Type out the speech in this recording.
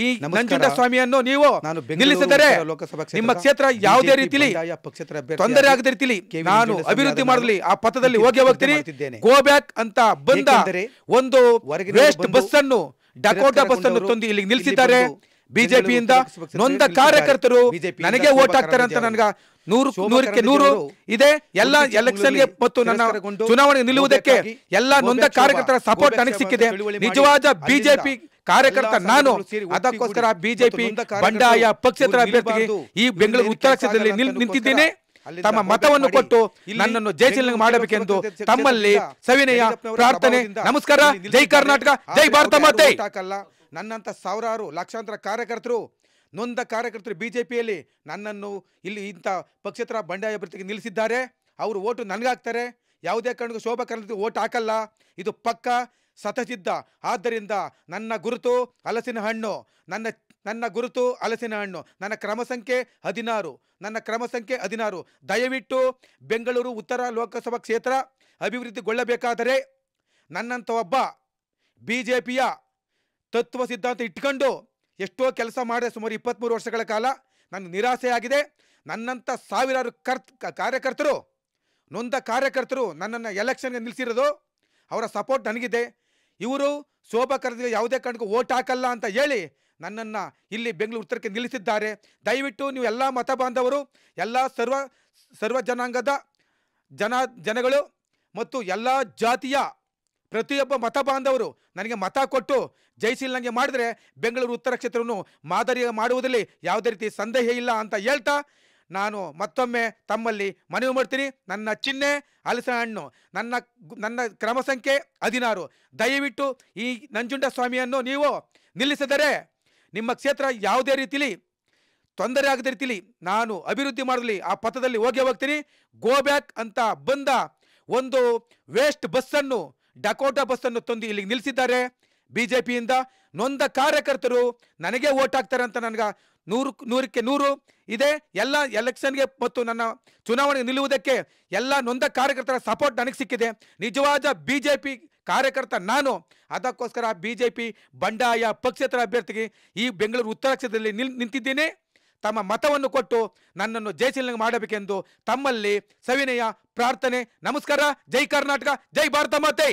ಈ ನಂಜುಂಡಸ್ವಾಮಿಯನ್ನು ನೀವು ನಿಲ್ಲಿಸಿದರೆ ನಿಮ್ಮ ಕ್ಷೇತ್ರ ಯಾವುದೇ ರೀತಿಯಲ್ಲಿ ತೊಂದರೆ ಆಗದ ರೀತಿಯಲ್ಲಿ ನಾನು ಅಭಿವೃದ್ಧಿ ಮಾಡಲಿ ಆ ಪಥದಲ್ಲಿ ಹೋಗಿ ಹೋಗ್ತೀನಿ. ಗೋ ಬ್ಯಾಕ್ ಅಂತ ಬಂದ ಒಂದು ವೇಸ್ಟ್ ಬಸ್ ಅನ್ನು ಡಕೋಟಾ ಬಸ್ ಅನ್ನು ತಂದು ಇಲ್ಲಿಗೆ ನಿಲ್ಲಿಸಿದ್ದಾರೆ. ಬಿಜೆಪಿಯಿಂದ ನೊಂದ ಕಾರ್ಯಕರ್ತರು ನನಗೆ ವೋಟ್ ಹಾಕ್ತಾರೆ ಅಂತ ನನಗ 100% ಇದೆ. ಎಲ್ಲ ಎಲೆಕ್ಷನ್ಗೆ ಮತ್ತು ನನ್ನ ಚುನಾವಣೆ ನಿಲ್ಲುವುದಕ್ಕೆ ಎಲ್ಲ ನೊಂದ ಕಾರ್ಯಕರ್ತರ ಸಪೋರ್ಟ್ ನನಗೆ ಸಿಕ್ಕಿದೆ. ನಿಜವಾದ ಬಿಜೆಪಿ ಕಾರ್ಯಕರ್ತ ನಾನು. ಅದಕ್ಕೋಸ್ಕರ ಬಿಜೆಪಿ ಬಂಡಾಯ ಪಕ್ಷೇತರ ಅಭ್ಯರ್ಥಿಗೆ ಈ ಬೆಂಗಳೂರು ಉತ್ತರ ಕ್ಷೇತ್ರದಲ್ಲಿ ನಿಂತಿದ್ದೇನೆ. ತಮ್ಮ ಮತವನ್ನು ಕೊಟ್ಟು ನನ್ನನ್ನು ಜಯಶೀಲ ಮಾಡಬೇಕೆಂದು ತಮ್ಮಲ್ಲಿ ಸವಿನಯ ಪ್ರಾರ್ಥನೆ. ನಮಸ್ಕಾರ. ಜೈ ಕರ್ನಾಟಕ, ಜೈ ಭಾರತ ಮಾತೆ. ನನ್ನಂತ ಸಾವಿರಾರು ಲಕ್ಷಾಂತರ ಕಾರ್ಯಕರ್ತರು, ನೊಂದ ಕಾರ್ಯಕರ್ತರು ಬಿಜೆಪಿಯಲ್ಲಿ ನನ್ನನ್ನು ಇಲ್ಲಿ ಇಂಥ ಪಕ್ಷೇತರ ಬಂಡಾಯ ಅಭ್ಯರ್ಥಿಗೆ ನಿಲ್ಲಿಸಿದ್ದಾರೆ. ಅವರು ಓಟು ನನಗಾಗ್ತಾರೆ. ಯಾವುದೇ ಕಾರಣಕ್ಕೂ ಶೋಭಾ ಕರಂದ್ಲಾಜೆ ಓಟ್ ಹಾಕಲ್ಲ. ಇದು ಪಕ್ಕ ಸತಸಿದ್ಧ. ಆದ್ದರಿಂದ ನನ್ನ ಗುರುತು ಹಲಸಿನ ಹಣ್ಣು, ನನ್ನ ಗುರುತು ಹಲಸಿನ ಹಣ್ಣು. ನನ್ನ ಕ್ರಮ ಸಂಖ್ಯೆ 16. ದಯವಿಟ್ಟು ಬೆಂಗಳೂರು ಉತ್ತರ ಲೋಕಸಭಾ ಕ್ಷೇತ್ರ ಅಭಿವೃದ್ಧಿಗೊಳ್ಳಬೇಕಾದರೆ ನನ್ನಂಥ ಒಬ್ಬ ಬಿಜೆಪಿಯ ತತ್ವ ಸಿದ್ಧಾಂತ ಇಟ್ಕೊಂಡು ಎಷ್ಟೋ ಕೆಲಸ ಮಾಡಿದೆ. ಸುಮಾರು 23 ವರ್ಷಗಳ ಕಾಲ ನನಗೆ ನಿರಾಸೆಯಾಗಿದೆ. ನನ್ನಂಥ ಸಾವಿರಾರು ಕಾರ್ಯಕರ್ತರು, ನೊಂದ ಕಾರ್ಯಕರ್ತರು ನನ್ನನ್ನು ಎಲೆಕ್ಷನ್ಗೆ ನಿಲ್ಲಿಸಿರೋದು, ಅವರ ಸಪೋರ್ಟ್ ನನಗಿದೆ. ಇವರು ಶೋಭಾ ಕರಂದ್ಲಾಜೆ ಯಾವುದೇ ಕಾರಣಕ್ಕೂ ಓಟ್ ಹಾಕಲ್ಲ ಅಂತ ಹೇಳಿ ನನ್ನನ್ನು ಇಲ್ಲಿ ಬೆಂಗಳೂರು ಉತ್ತರಕ್ಕೆ ನಿಲ್ಲಿಸಿದ್ದಾರೆ. ದಯವಿಟ್ಟು ನೀವು ಎಲ್ಲ ಮತ ಬಾಂಧವರು, ಎಲ್ಲ ಸರ್ವ ಜನಾಂಗದ ಜನಗಳು ಮತ್ತು ಎಲ್ಲ ಜಾತಿಯ ಪ್ರತಿಯೊಬ್ಬ ಮತ ಬಾಂಧವರು ನನಗೆ ಮತ ಕೊಟ್ಟು ಜಯಶೀಲಂಗೆ ಮಾಡಿದ್ರೆ ಬೆಂಗಳೂರು ಉತ್ತರ ಕ್ಷೇತ್ರವನ್ನು ಮಾದರಿ ಮಾಡುವುದರಲ್ಲಿ ಯಾವುದೇ ರೀತಿ ಸಂದೇಹ ಇಲ್ಲ ಅಂತ ಹೇಳ್ತಾ ನಾನು ಮತ್ತೊಮ್ಮೆ ತಮ್ಮಲ್ಲಿ ಮನವಿ ಮಾಡ್ತೀನಿ. ನನ್ನ ಚಿಹ್ನೆ ಹಲಸಿನ ಹಣ್ಣು, ನನ್ನ ಕ್ರಮ ಸಂಖ್ಯೆ 16. ದಯವಿಟ್ಟು ಈ ನಂಜುಂಡಸ್ವಾಮಿಯನ್ನು ನೀವು ನಿಲ್ಲಿಸಿದರೆ ನಿಮ್ಮ ಕ್ಷೇತ್ರ ಯಾವುದೇ ರೀತಿಯಲ್ಲಿ ತೊಂದರೆ ಆಗದ ರೀತಿಯಲ್ಲಿ ನಾನು ಅಭಿವೃದ್ಧಿ ಮಾಡಲಿ ಆ ಪಥದಲ್ಲಿ ಹೋಗ್ತೀನಿ. ಗೋ ಬ್ಯಾಕ್ ಅಂತ ಬಂದ ಒಂದು ವೇಸ್ಟ್ ಬಸ್ಸನ್ನು, ಡಕೋಟಾ ಬಸ್ಸನ್ನು ತಂದು ಇಲ್ಲಿಗೆ ನಿಲ್ಲಿಸಿದ್ದಾರೆ. ಬಿಜೆಪಿಯಿಂದ ನೊಂದ ಕಾರ್ಯಕರ್ತರು ನನಗೆ ವೋಟ್ ಹಾಕ್ತಾರೆ ಅಂತ ನನಗೆ 100% ಇದೆ. ಎಲ್ಲ ಎಲೆಕ್ಷನ್ಗೆ ಮತ್ತು ನನ್ನ ಚುನಾವಣೆ ನಿಲ್ಲುವುದಕ್ಕೆ ಎಲ್ಲ ನೊಂದ ಕಾರ್ಯಕರ್ತರ ಸಪೋರ್ಟ್ ನನಗೆ ಸಿಕ್ಕಿದೆ. ನಿಜವಾದ ಬಿಜೆಪಿ ಕಾರ್ಯಕರ್ತ ನಾನು. ಅದಕ್ಕೋಸ್ಕರ ಬಿಜೆಪಿ ಬಂಡಾಯ ಪಕ್ಷೇತರ ಅಭ್ಯರ್ಥಿಗೆ ಈ ಬೆಂಗಳೂರು ಉತ್ತರ ಕ್ಷೇತ್ರದಲ್ಲಿ ನಿಂತಿದ್ದೇನೆ. ತಮ್ಮ ಮತವನ್ನು ಕೊಟ್ಟು ನನ್ನನ್ನು ಜಯಶೀಲ ಮಾಡಬೇಕೆಂದು ತಮ್ಮಲ್ಲಿ ಸವಿನಯ ಪ್ರಾರ್ಥನೆ. ನಮಸ್ಕಾರ. ಜೈ ಕರ್ನಾಟಕ, ಜೈ ಭಾರತ ಮಾತೆ.